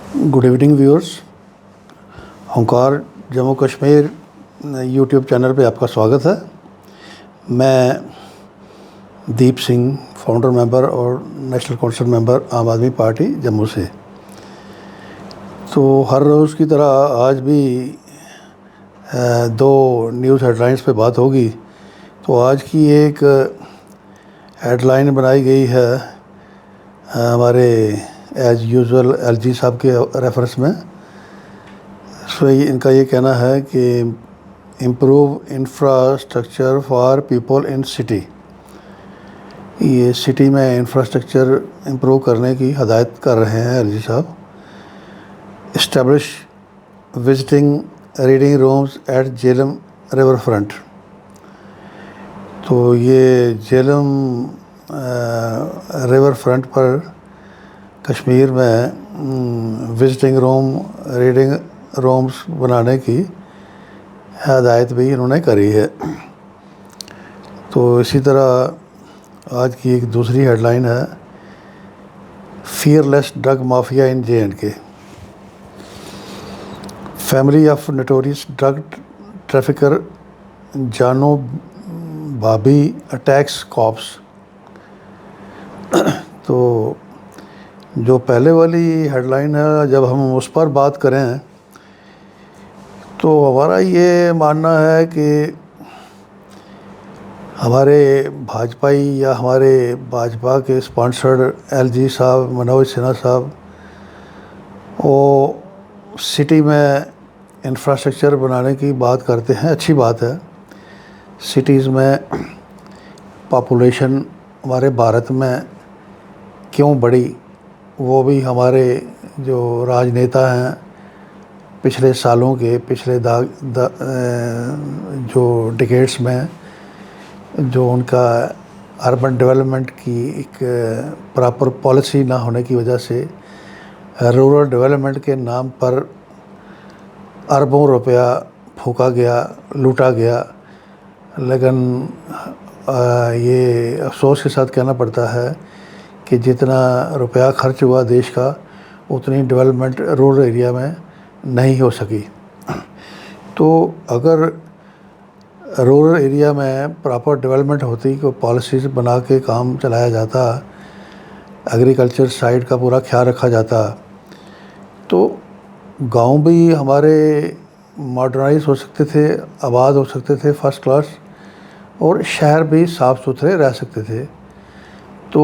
Good evening viewers. Omkar Jammu Kashmir YouTube channel पे आपका स्वागत है। मैं दीप सिंह, फाउंडर मेंबर और national council member Aam Aadmi party Jammu से। तो हर रोज़ की तरह आज भी दो न्यूज़ हेडलाइंस पे बात होगी। तो आज की एक हेडलाइन बनाई गई है हमारे एज़ यूजुअल एलजी साहब के रेफरेंस में। सो इनका ये कहना है कि improve infrastructure for people in city. ये सिटी में इंफ्रास्ट्रक्चर इम्प्रूव करने की हदायत कर रहे हैं एलजी साहब। Establish visiting reading rooms at Jhelum river front. तो ये झेलम रिवर फ्रंट पर कश्मीर में विजिटिंग रूम, रीडिंग रूम्स बनाने की हदायत भी इन्होंने करी है। तो इसी तरह आज की एक दूसरी हेडलाइन है fearless drug mafia in JNK। Family of notorious drug trafficker जानो भाभी अटैक्स कॉप्स। तो जो पहले वाली हेडलाइन है, जब हम उस पर बात करें तो हमारा ये मानना है कि हमारे भाजपाई या हमारे भाजपा के स्पॉन्सर्ड एलजी साहब, मनोज सिन्हा साहब, वो सिटी में इंफ्रास्ट्रक्चर बनाने की बात करते हैं। अच्छी बात है। सिटीज़ में पॉपुलेशन हमारे भारत में क्यों बढ़ी, वो भी हमारे जो राजनेता हैं पिछले सालों के, पिछले जो डिकेड्स में जो उनका अर्बन डेवलपमेंट की एक प्रॉपर पॉलिसी ना होने की वजह से रूरल डेवलपमेंट के नाम पर अरबों रुपया फूका गया, लूटा गया। लेकिन ये अफसोस के साथ कहना पड़ता है कि जितना रुपया खर्च हुआ देश का, उतनी डेवलपमेंट रूरल एरिया में नहीं हो सकी। तो अगर रूरल एरिया में प्रॉपर डेवलपमेंट होती, को पॉलिसीज़ बना के काम चलाया जाता, एग्रीकल्चर साइड का पूरा ख्याल रखा जाता, तो गांव भी हमारे मॉडर्नाइज हो सकते थे, आबाद हो सकते थे फर्स्ट क्लास, और शहर भी साफ़ सुथरे रह सकते थे। तो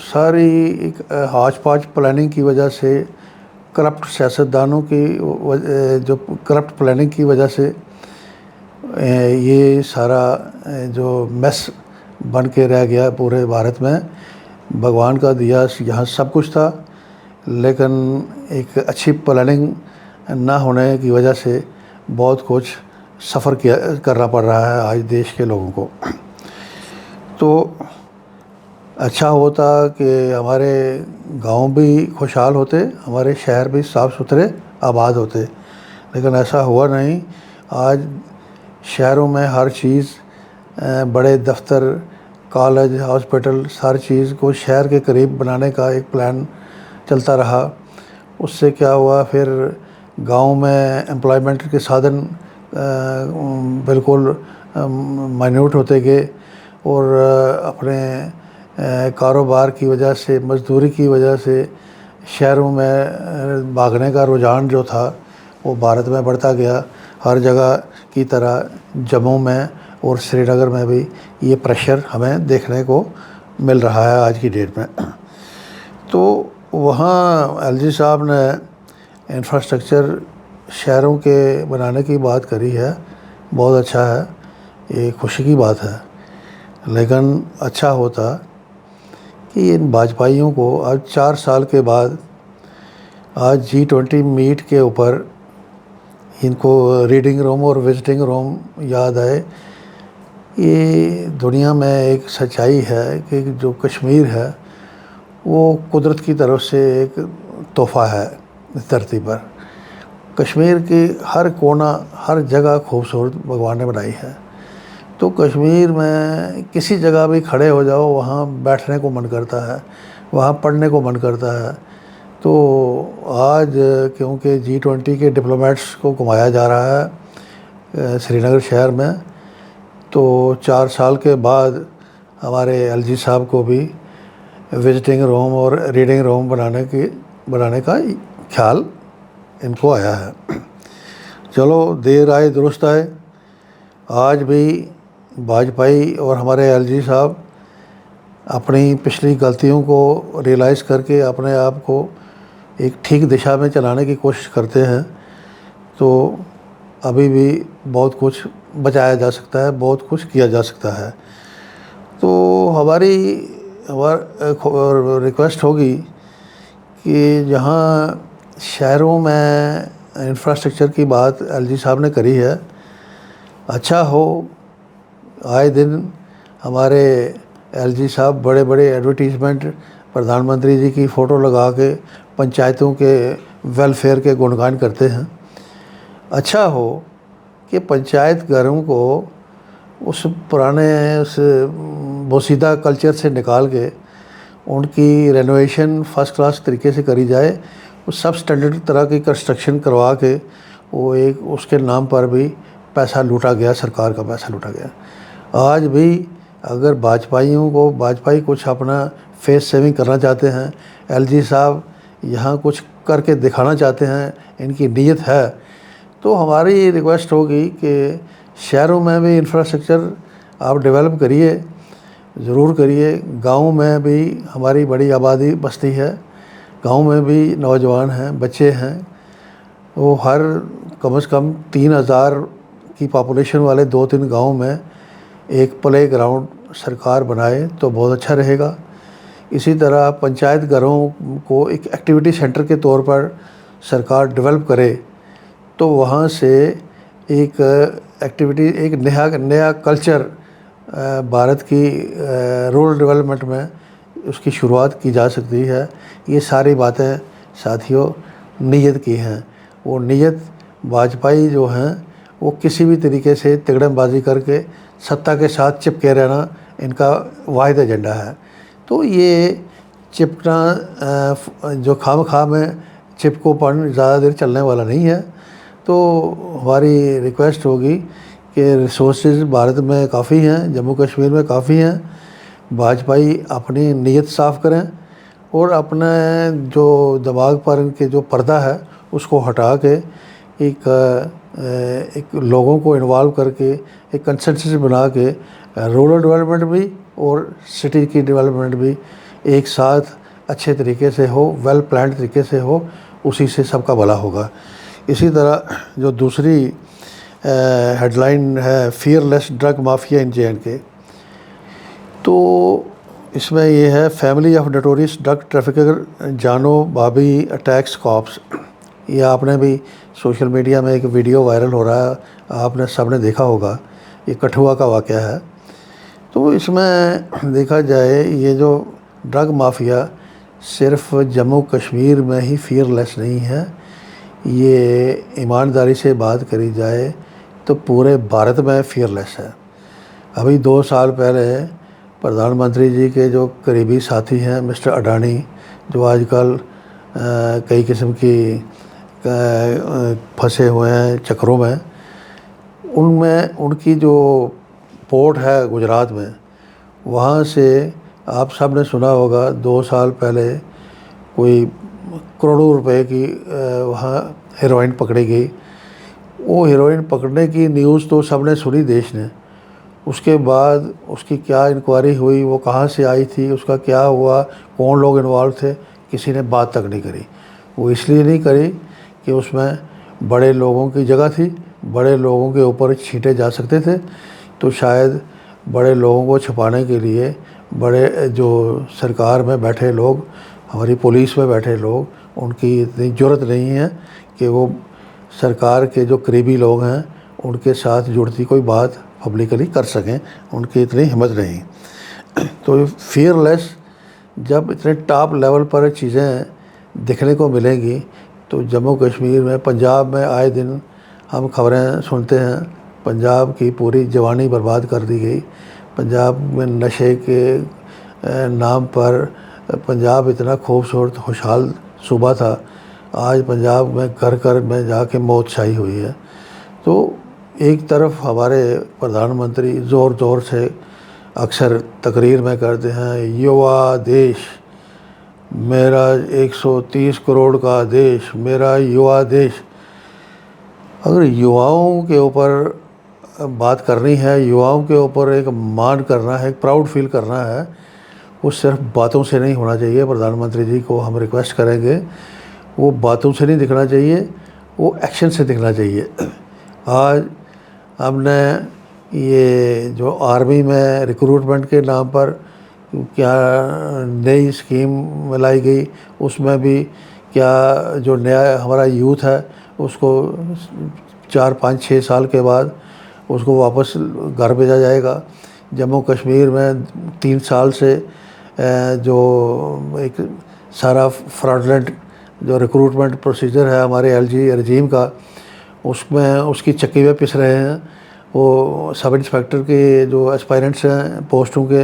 सारी एक हाच पाच प्लानिंग की वजह से, करप्ट सियासतदानों की जो करप्ट प्लानिंग की वजह से ये सारा जो मेस बन के रह गया पूरे भारत में। भगवान का दिया यहाँ सब कुछ था, लेकिन एक अच्छी प्लानिंग ना होने की वजह से बहुत कुछ सफ़र करना पड़ रहा है आज देश के लोगों को। तो अच्छा होता कि हमारे गांव भी खुशहाल होते, हमारे शहर भी साफ़ सुथरे आबाद होते, लेकिन ऐसा हुआ नहीं। आज शहरों में हर चीज़, बड़े दफ्तर, कॉलेज, हॉस्पिटल, हर चीज़ को शहर के करीब बनाने का एक प्लान चलता रहा। उससे क्या हुआ, फिर गांव में एम्प्लॉयमेंट के साधन बिल्कुल माइन्यूट होते गए, और अपने कारोबार की वजह से, मजदूरी की वजह से शहरों में भागने का रुझान जो था वो भारत में बढ़ता गया। हर जगह की तरह जम्मू में और श्रीनगर में भी ये प्रेशर हमें देखने को मिल रहा है आज की डेट में। तो वहाँ एलजी साहब ने इंफ्रास्ट्रक्चर शहरों के बनाने की बात करी है, बहुत अच्छा है, ये खुशी की बात है। लेकिन अच्छा होता कि इन भाजपाइयों को आज 4 साल के बाद आज G20 मीट के ऊपर इनको रीडिंग रूम और विजिटिंग रूम याद आए। ये दुनिया में एक सच्चाई है कि जो कश्मीर है वो कुदरत की तरफ से एक तोहफ़ा है इस धरती पर। कश्मीर की हर कोना, हर जगह खूबसूरत भगवान ने बनाई है। तो कश्मीर में किसी जगह भी खड़े हो जाओ, वहाँ बैठने को मन करता है, वहाँ पढ़ने को मन करता है। तो आज क्योंकि G20 के डिप्लोमेट्स को घुमाया जा रहा है श्रीनगर शहर में, तो 4 साल के बाद हमारे एलजी साहब को भी विजिटिंग रूम और रीडिंग रूम बनाने का ख्याल इनको आया है। चलो, देर आए दुरुस्त आए। आज भी वाजपेयी और हमारे एलजी साहब अपनी पिछली गलतियों को रियलाइज़ करके अपने आप को एक ठीक दिशा में चलाने की कोशिश करते हैं, तो अभी भी बहुत कुछ बचाया जा सकता है, बहुत कुछ किया जा सकता है। तो हमारी रिक्वेस्ट होगी कि जहाँ शहरों में इंफ्रास्ट्रक्चर की बात एलजी साहब ने करी है, अच्छा हो आए दिन हमारे एलजी साहब बड़े बड़े एडवर्टीज़मेंट प्रधानमंत्री जी की फ़ोटो लगा के पंचायतों के वेलफेयर के गुणगान करते हैं। अच्छा हो कि पंचायत घरों को उस पुराने उस बोसीदा कल्चर से निकाल के उनकी रेनोवेशन फ़र्स्ट क्लास तरीके से करी जाए, उस सब स्टैंडर्ड तरह की कंस्ट्रक्शन करवा के वो एक उसके नाम पर भी पैसा लूटा गया, सरकार का पैसा लूटा गया। आज भी अगर वाजपेयी कुछ अपना फेस सेविंग करना चाहते हैं, एलजी साहब यहाँ कुछ करके दिखाना चाहते हैं, इनकी नीयत है, तो हमारी रिक्वेस्ट होगी कि शहरों में भी इंफ्रास्ट्रक्चर आप डेवलप करिए, ज़रूर करिए। गाँव में भी हमारी बड़ी आबादी बस्ती है, गाँव में भी नौजवान हैं, बच्चे हैं, वो हर कम से कम 3000 की पॉपुलेशन वाले 2-3 गाँव में एक प्ले ग्राउंड सरकार बनाए तो बहुत अच्छा रहेगा। इसी तरह पंचायत घरों को एक एक्टिविटी सेंटर के तौर पर सरकार डेवलप करे, तो वहाँ से एक एक्टिविटी, एक नया कल्चर भारत की रूरल डेवलपमेंट में उसकी शुरुआत की जा सकती है। ये सारी बातें साथियों नीयत की हैं। वो नीयत वाजपेयी जो हैं वो किसी भी तरीके से तिकड़मबाजी करके सत्ता के साथ चिपके रहना इनका वाहिद एजेंडा है। तो ये चिपकना जो खाम में चिपकोपन ज़्यादा देर चलने वाला नहीं है। तो हमारी रिक्वेस्ट होगी कि रिसोर्सेज भारत में काफ़ी हैं, जम्मू कश्मीर में काफ़ी हैं। वाजपेयी अपनी नीयत साफ़ करें और अपने जो दिमाग पर इनके जो पर्दा है उसको हटा के एक लोगों को इन्वॉल्व करके एक कंसेंसस बना के रूरल डेवलपमेंट भी और सिटी की डेवलपमेंट भी एक साथ अच्छे तरीके से हो, वेल प्लान्ड तरीके से हो, उसी से सबका भला होगा। इसी तरह जो दूसरी हेडलाइन है फियरलेस ड्रग माफिया इन J&K, तो इसमें ये है family of notorious drug trafficker जानो बाबी अटैक्स कॉप्स। ये आपने भी सोशल मीडिया में एक वीडियो वायरल हो रहा है, आपने सबने देखा होगा, ये कठुआ का वाक़या है। तो इसमें देखा जाए ये जो ड्रग माफिया सिर्फ जम्मू कश्मीर में ही फियरलेस नहीं है, ये ईमानदारी से बात करी जाए तो पूरे भारत में फियरलेस है। अभी 2 साल पहले प्रधानमंत्री जी के जो करीबी साथी हैं मिस्टर अडानी, जो आजकल कई किस्म की फंसे हुए हैं चक्रों में, उनमें उनकी जो पोर्ट है गुजरात में, वहाँ से आप सब ने सुना होगा 2 साल पहले कोई करोड़ों रुपए की वहाँ हेरोइन पकड़ी गई। वो हेरोइन पकड़ने की न्यूज़ तो सबने सुनी देश ने, उसके बाद उसकी क्या इंक्वायरी हुई, वो कहाँ से आई थी, उसका क्या हुआ, कौन लोग इन्वॉल्व थे, किसी ने बात तक नहीं करी। वो इसलिए नहीं करी कि उसमें बड़े लोगों की जगह थी, बड़े लोगों के ऊपर छींटे जा सकते थे, तो शायद बड़े लोगों को छुपाने के लिए बड़े जो सरकार में बैठे लोग, हमारी पुलिस में बैठे लोग, उनकी इतनी जुर्रत नहीं है कि वो सरकार के जो करीबी लोग हैं उनके साथ जुड़ती कोई बात पब्लिकली कर सकें, उनकी इतनी हिम्मत नहीं। तो फियरलेस जब इतने टॉप लेवल पर चीज़ें देखने को मिलेंगी, तो जम्मू कश्मीर में, पंजाब में आए दिन हम खबरें सुनते हैं, पंजाब की पूरी जवानी बर्बाद कर दी गई। पंजाब में नशे के नाम पर पंजाब इतना खूबसूरत खुशहाल सूबा था, आज पंजाब में घर घर में जाके मौत छाई हुई है। तो एक तरफ हमारे प्रधानमंत्री ज़ोर ज़ोर से अक्सर तकरीर में करते हैं, युवा देश, मेरा 130 करोड़ का देश, मेरा युवा देश। अगर युवाओं के ऊपर बात करनी है, युवाओं के ऊपर एक मान करना है, एक प्राउड फील करना है, वो सिर्फ बातों से नहीं होना चाहिए। प्रधानमंत्री जी को हम रिक्वेस्ट करेंगे, वो बातों से नहीं दिखना चाहिए, वो एक्शन से दिखना चाहिए। आज हमने ये जो आर्मी में रिक्रूटमेंट के नाम पर क्या नई स्कीम लाई गई, उसमें भी क्या जो नया हमारा यूथ है उसको 4, 5, 6 साल के बाद उसको वापस घर भेजा जाएगा। जम्मू कश्मीर में 3 साल से जो एक सारा फ्रॉडलेंट जो रिक्रूटमेंट प्रोसीजर है हमारे एलजी रजीम का, उसमें उसकी चक्की में पिस रहे हैं। वो सब इंस्पेक्टर के जो एस्पायरेंट्स हैं पोस्टों के,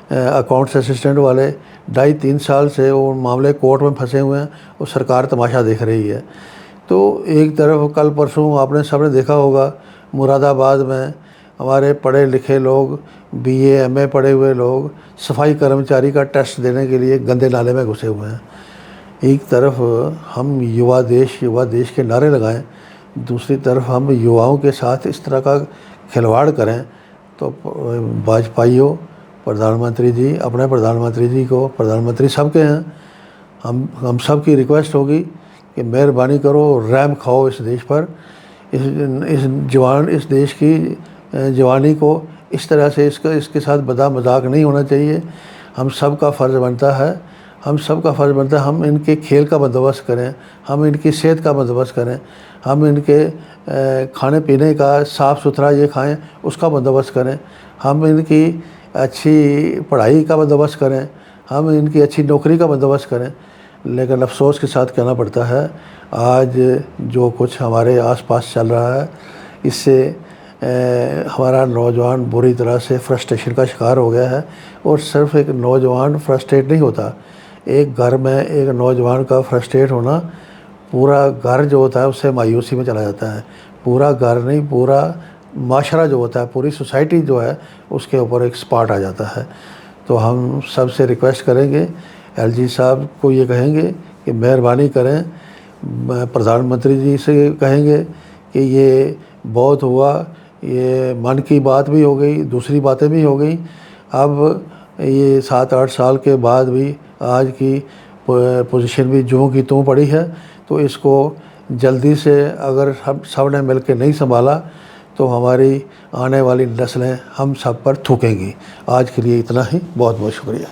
अकाउंट्स असिस्टेंट वाले, 2.5-3 साल से वो मामले कोर्ट में फंसे हुए हैं, वो सरकार तमाशा देख रही है। तो एक तरफ कल परसों आपने सबने देखा होगा, मुरादाबाद में हमारे पढ़े लिखे लोग, बीए एमए पढ़े हुए लोग सफाई कर्मचारी का टेस्ट देने के लिए गंदे नाले में घुसे हुए हैं। एक तरफ हम युवा देश के नारे लगाएं, दूसरी तरफ हम युवाओं के साथ इस तरह का खिलवाड़ करें, तो वाजपेयी प्रधानमंत्री जी, अपने प्रधानमंत्री जी को, प्रधानमंत्री सबके हैं, हम सब की रिक्वेस्ट होगी कि मेहरबानी करो, रहम खाओ इस देश पर, इस देश की जवानी को इस तरह से इसके साथ मजाक नहीं होना चाहिए। हम सब का फ़र्ज़ बनता है, हम इनके खेल का बंदोबस्त करें, हम इनकी सेहत का बंदोबस्त करें, हम इनके खाने पीने का साफ़ सुथरा ये खाएं उसका बंदोबस्त करें, हम इनकी अच्छी पढ़ाई का बंदोबस्त करें, हम इनकी अच्छी नौकरी का बंदोबस्त करें। लेकिन अफसोस के साथ कहना पड़ता है, आज जो कुछ हमारे आसपास चल रहा है, इससे हमारा नौजवान बुरी तरह से फ्रस्ट्रेशन का शिकार हो गया है। और सिर्फ एक नौजवान फ्रस्ट्रेट नहीं होता, एक घर में एक नौजवान का फ्रस्ट्रेट होना, पूरा घर जो होता है उससे मायूसी में चला जाता है। पूरा घर नहीं, पूरा माशरा जो होता है, पूरी सोसाइटी जो है, उसके ऊपर एक स्पॉट आ जाता है। तो हम सब से रिक्वेस्ट करेंगे, एलजी साहब को ये कहेंगे कि मेहरबानी करें, प्रधानमंत्री जी से कहेंगे कि ये बहुत हुआ, ये मन की बात भी हो गई, दूसरी बातें भी हो गई। अब ये 7-8 साल के बाद भी आज की पोजीशन भी ज्यों की त्यों पड़ी है। तो इसको जल्दी से अगर हम सब ने मिल के नहीं संभाला तो हमारी आने वाली नस्लें हम सब पर थूकेंगी। आज के लिए इतना ही, बहुत बहुत शुक्रिया।